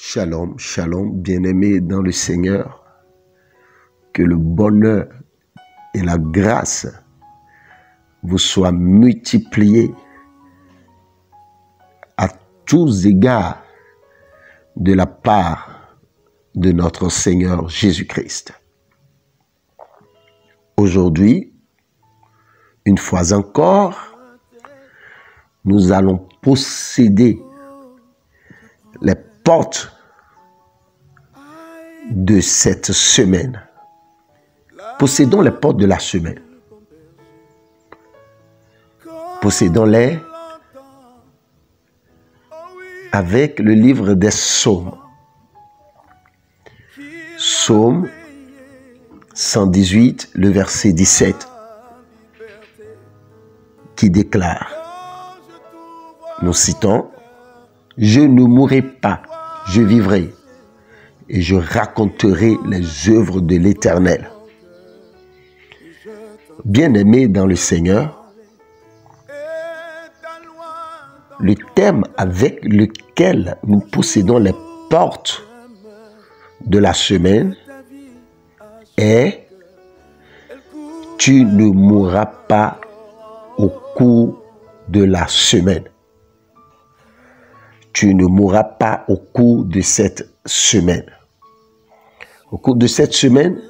Shalom, shalom, bien-aimés dans le Seigneur, que le bonheur et la grâce vous soient multipliés à tous égards de la part de notre Seigneur Jésus-Christ. Aujourd'hui, une fois encore, nous allons posséder les portes de cette semaine. Possédons les portes de la semaine. Possédons-les avec le livre des psaumes. Psaume 118, le verset 17, qui déclare, nous citons, « Je ne mourrai pas, je vivrai, et je raconterai les œuvres de l'Éternel. » Bien-aimés dans le Seigneur, le thème avec lequel nous possédons les portes de la semaine est « Tu ne mourras pas au cours de la semaine. » Tu ne mourras pas au cours de cette semaine. Au cours de cette semaine,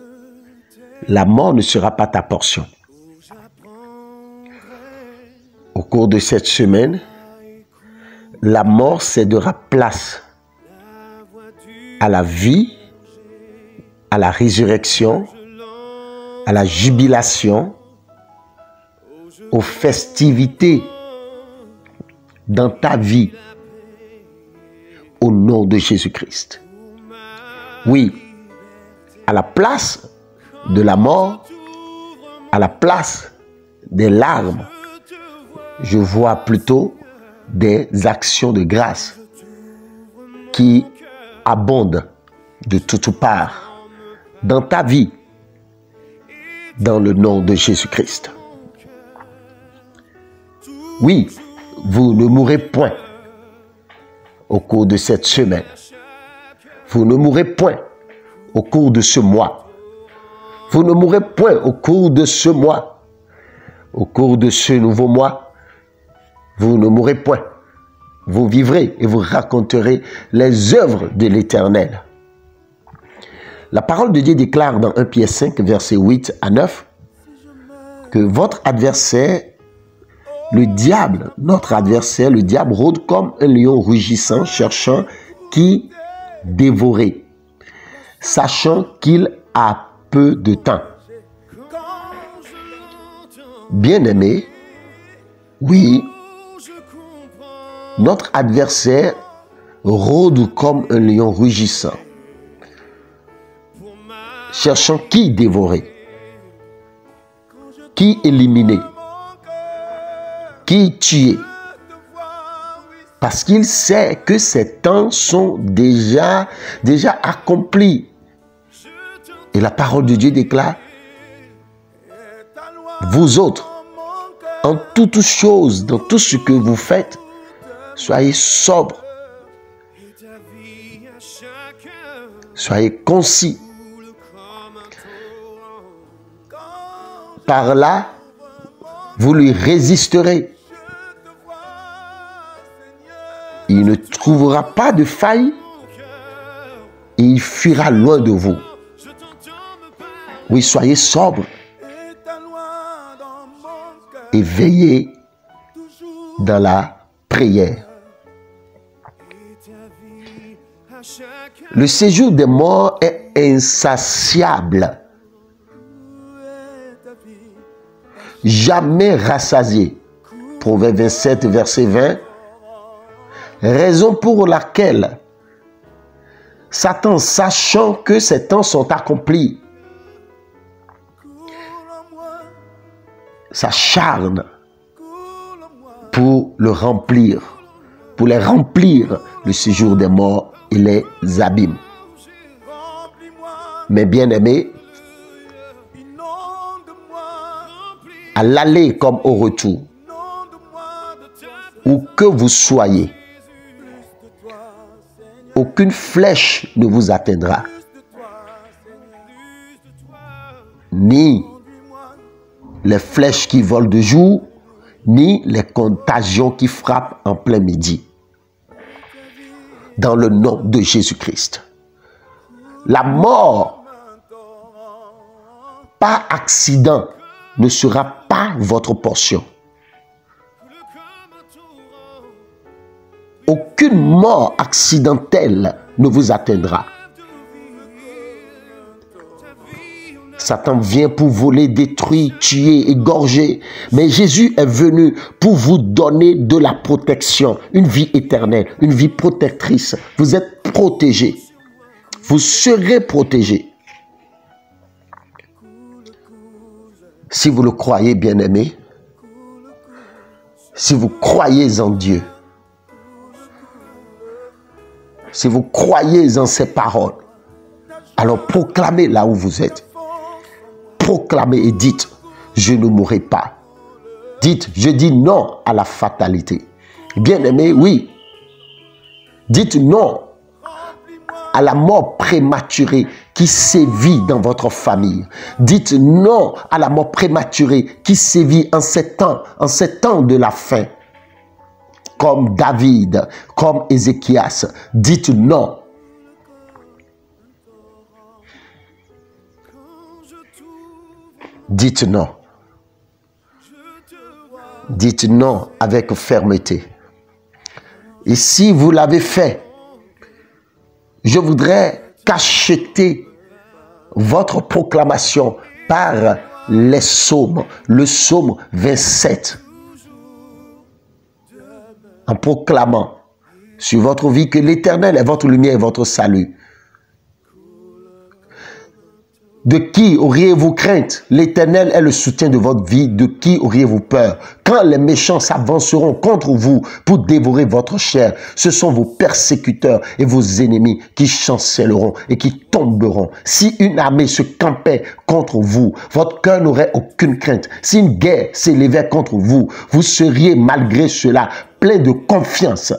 la mort ne sera pas ta portion. Au cours de cette semaine, la mort cédera place à la vie, à la résurrection, à la jubilation, aux festivités dans ta vie, au nom de Jésus-Christ. Oui, à la place de la mort, à la place des larmes, je vois plutôt des actions de grâce qui abondent de toutes parts dans ta vie, dans le nom de Jésus-Christ. Oui, vous ne mourrez point au cours de cette semaine. Vous ne mourrez point au cours de ce mois. Vous ne mourrez point au cours de ce mois. Au cours de ce nouveau mois, vous ne mourrez point. Vous vivrez et vous raconterez les œuvres de l'Éternel. La parole de Dieu déclare dans 1 Pierre 5, versets 8 à 9, que votre adversaire, le diable, notre adversaire, le diable rôde comme un lion rugissant, cherchant qui dévorer, sachant qu'il a peu de temps. Bien-aimé, oui, notre adversaire rôde comme un lion rugissant, cherchant qui dévorer, qui éliminer, qui tuer, parce qu'il sait que ses temps sont déjà accomplis. Et la parole de Dieu déclare, vous autres, en toutes choses, dans tout ce que vous faites, soyez sobres, soyez concis. Par là, vous lui résisterez. Il ne trouvera pas de faille et il fuira loin de vous. Oui, soyez sobres et veillez dans la prière. Le séjour des morts est insatiable, jamais rassasié. Proverbe 27, verset 20. Raison pour laquelle Satan, sachant que ses temps sont accomplis, s'acharne pour le remplir, pour les remplir le séjour des morts et les abîmes. Mais bien-aimés, à l'aller comme au retour, où que vous soyez, Aucune flèche ne vous atteindra. Ni les flèches qui volent de jour, ni les contagions qui frappent en plein midi. Dans le nom de Jésus-Christ. La mort, par accident, ne sera pas votre portion. Aucune mort accidentelle ne vous atteindra. Satan vient pour voler, détruire, tuer, égorger. Mais Jésus est venu pour vous donner de la protection, une vie éternelle, une vie protectrice. Vous êtes protégés. Vous serez protégés. Si vous le croyez, bien-aimés, si vous croyez en Dieu, si vous croyez en ses paroles, alors proclamez là où vous êtes. Proclamez et dites, je ne mourrai pas. Dites, je dis non à la fatalité. Bien-aimés, oui. Dites non à la mort prématurée qui sévit dans votre famille. Dites non à la mort prématurée qui sévit en ces temps de la fin. Comme David, comme Ézéchias. Dites non. Dites non. Dites non avec fermeté. Et si vous l'avez fait, je voudrais cacheter votre proclamation par les psaumes, le psaume 27. En proclamant sur votre vie que l'Éternel est votre lumière et votre salut. De qui auriez-vous crainte? L'Éternel est le soutien de votre vie. De qui auriez-vous peur? Quand les méchants s'avanceront contre vous pour dévorer votre chair, ce sont vos persécuteurs et vos ennemis qui chancelleront et qui tomberont. Si une armée se campait contre vous, votre cœur n'aurait aucune crainte. Si une guerre s'élevait contre vous, vous seriez malgré cela plein de confiance.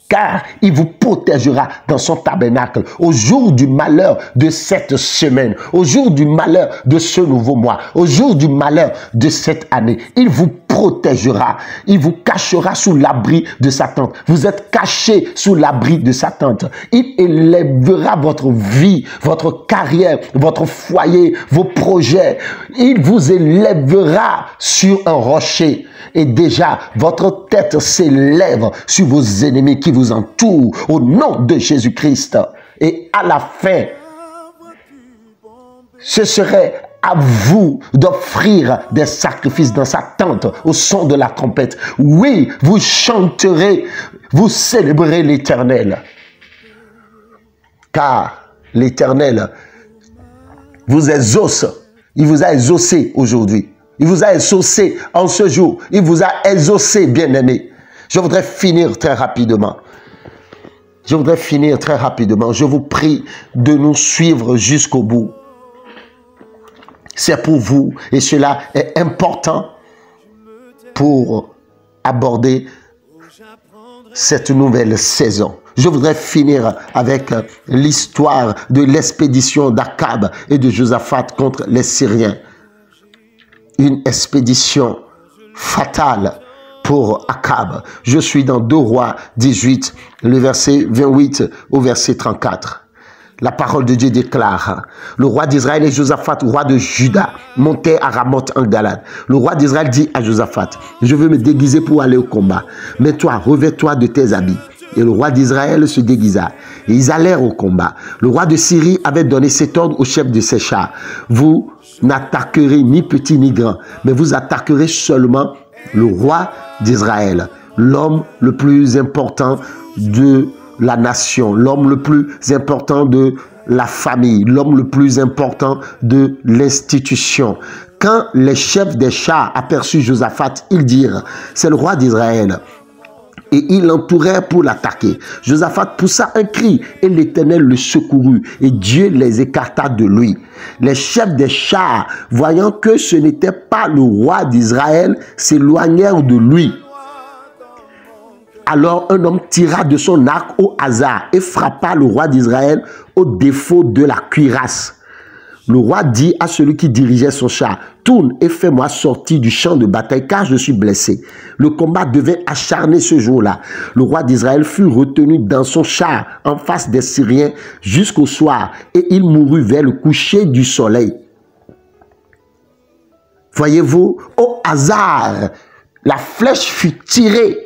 Car il vous protégera dans son tabernacle au jour du malheur de cette semaine, au jour du malheur de ce nouveau mois, au jour du malheur de cette année. Il vous protégera, il vous cachera sous l'abri de sa tente. Vous êtes cachés sous l'abri de sa tente. Il élèvera votre vie, votre carrière, votre foyer, vos projets. Il vous élèvera sur un rocher. Et déjà, votre tête s'élève sur vos ennemis qui vous entourent au nom de Jésus-Christ. Et à la fin, ce serait à vous d'offrir des sacrifices dans sa tente au son de la trompette. Oui, vous chanterez, vous célébrerez l'Éternel. Car l'Éternel vous exauce. Il vous a exaucé aujourd'hui. Il vous a exaucé en ce jour. Il vous a exaucé, bien-aimé. Je voudrais finir très rapidement. Je vous prie de nous suivre jusqu'au bout. C'est pour vous et cela est important pour aborder cette nouvelle saison. Je voudrais finir avec l'histoire de l'expédition d'Akab et de Josaphat contre les Syriens. Une expédition fatale pour Akab. Je suis dans 2 Rois 18, le verset 28 au verset 34. La parole de Dieu déclare, le roi d'Israël et Josaphat, roi de Juda, montaient à Ramoth en Galade. Le roi d'Israël dit à Josaphat, je veux me déguiser pour aller au combat. Mais toi, revêt-toi de tes habits. Et le roi d'Israël se déguisa. Et ils allèrent au combat. Le roi de Syrie avait donné cet ordre au chef de ses chars. Vous n'attaquerez ni petit ni grand, mais vous attaquerez seulement le roi d'Israël, l'homme le plus important de la nation, l'homme le plus important de la famille, l'homme le plus important de l'institution. Quand les chefs des chars aperçurent Josaphat, ils dirent, c'est le roi d'Israël. Et ils l'entourèrent pour l'attaquer. Josaphat poussa un cri et l'Éternel le secourut et Dieu les écarta de lui. Les chefs des chars, voyant que ce n'était pas le roi d'Israël, s'éloignèrent de lui. Alors un homme tira de son arc au hasard et frappa le roi d'Israël au défaut de la cuirasse. Le roi dit à celui qui dirigeait son char, « Tourne et fais-moi sortir du champ de bataille, car je suis blessé. » Le combat devait acharner ce jour-là. Le roi d'Israël fut retenu dans son char en face des Syriens jusqu'au soir, et il mourut vers le coucher du soleil. Voyez-vous, au hasard, la flèche fut tirée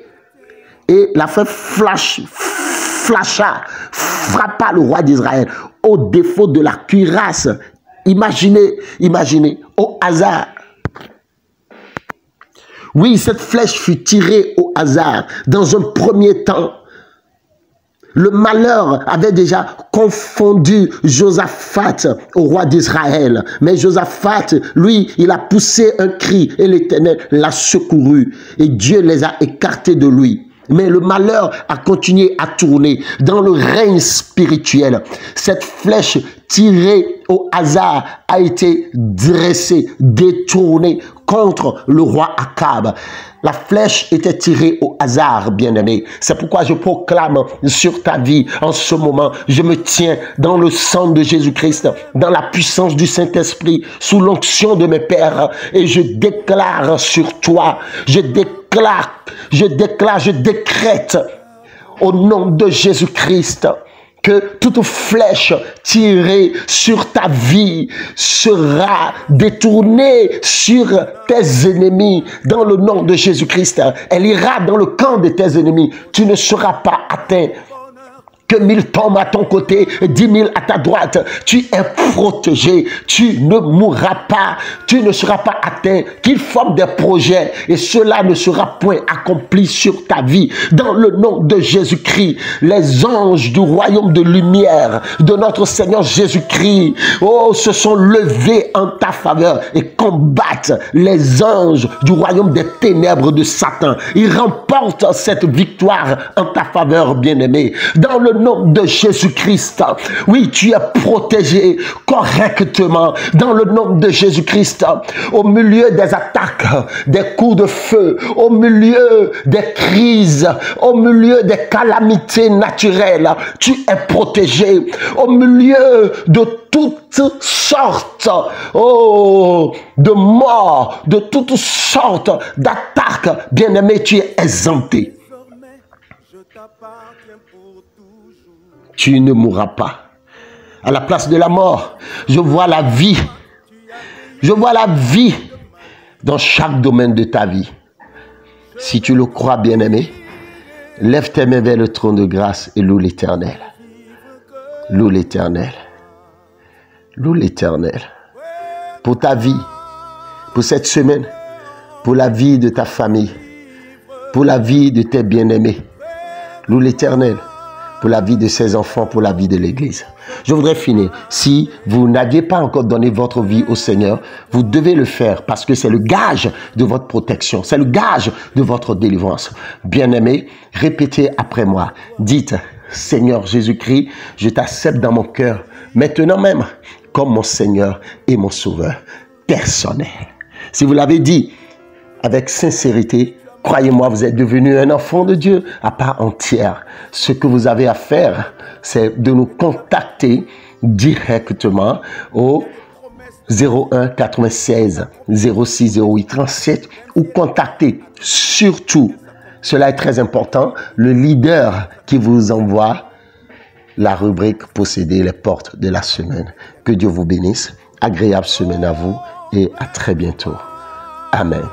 et la flèche flasha, frappa le roi d'Israël au défaut de la cuirasse. Imaginez, au hasard. Oui, cette flèche fut tirée au hasard. Dans un premier temps, le malheur avait déjà confondu Josaphat au roi d'Israël. Mais Josaphat, lui, il a poussé un cri et l'Éternel l'a secouru. Et Dieu les a écartés de lui. Mais le malheur a continué à tourner dans le règne spirituel. Cette flèche tirée au hasard a été dressée, détournée contre le roi Akab. La flèche était tirée au hasard, bien-aimé. C'est pourquoi je proclame sur ta vie en ce moment, je me tiens dans le sang de Jésus-Christ, dans la puissance du Saint-Esprit, sous l'onction de mes pères, et je déclare sur toi, je décrète au nom de Jésus-Christ que toute flèche tirée sur ta vie sera détournée sur tes ennemis dans le nom de Jésus-Christ. Elle ira dans le camp de tes ennemis. Tu ne seras pas atteint. Que 1000 tombent à ton côté, 10 000 à ta droite. Tu es protégé. Tu ne mourras pas. Tu ne seras pas atteint. Qu'ils forment des projets et cela ne sera point accompli sur ta vie. Dans le nom de Jésus-Christ, les anges du royaume de lumière de notre Seigneur Jésus-Christ, se sont levés en ta faveur et combattent les anges du royaume des ténèbres de Satan. Ils remportent cette victoire en ta faveur, bien-aimé. Dans le nom de Jésus-Christ, oui, tu es protégé correctement dans le nom de Jésus-Christ. Au milieu des attaques, des coups de feu, au milieu des crises, au milieu des calamités naturelles, tu es protégé. Au milieu de toutes sortes de morts, de toutes sortes d'attaques, bien-aimé, tu es exempté. Tu ne mourras pas. À la place de la mort, je vois la vie. Je vois la vie dans chaque domaine de ta vie. Si tu le crois, bien-aimé, lève tes mains vers le trône de grâce et loue l'Éternel. Loue l'Éternel. Loue l'Éternel. Pour ta vie, pour cette semaine, pour la vie de ta famille, pour la vie de tes bien-aimés. Loue l'Éternel. Pour la vie de ses enfants, pour la vie de l'Église. Je voudrais finir. Si vous n'aviez pas encore donné votre vie au Seigneur, vous devez le faire parce que c'est le gage de votre protection. C'est le gage de votre délivrance. Bien-aimés, répétez après moi. Dites, Seigneur Jésus-Christ, je t'accepte dans mon cœur, maintenant même, comme mon Seigneur et mon Sauveur personnel. Si vous l'avez dit avec sincérité, croyez-moi, vous êtes devenu un enfant de Dieu à part entière. Ce que vous avez à faire, c'est de nous contacter directement au 01 96 06 08 37 ou contacter surtout, cela est très important, le leader qui vous envoie la rubrique Posséder les portes de la semaine. Que Dieu vous bénisse. Agréable semaine à vous et à très bientôt. Amen.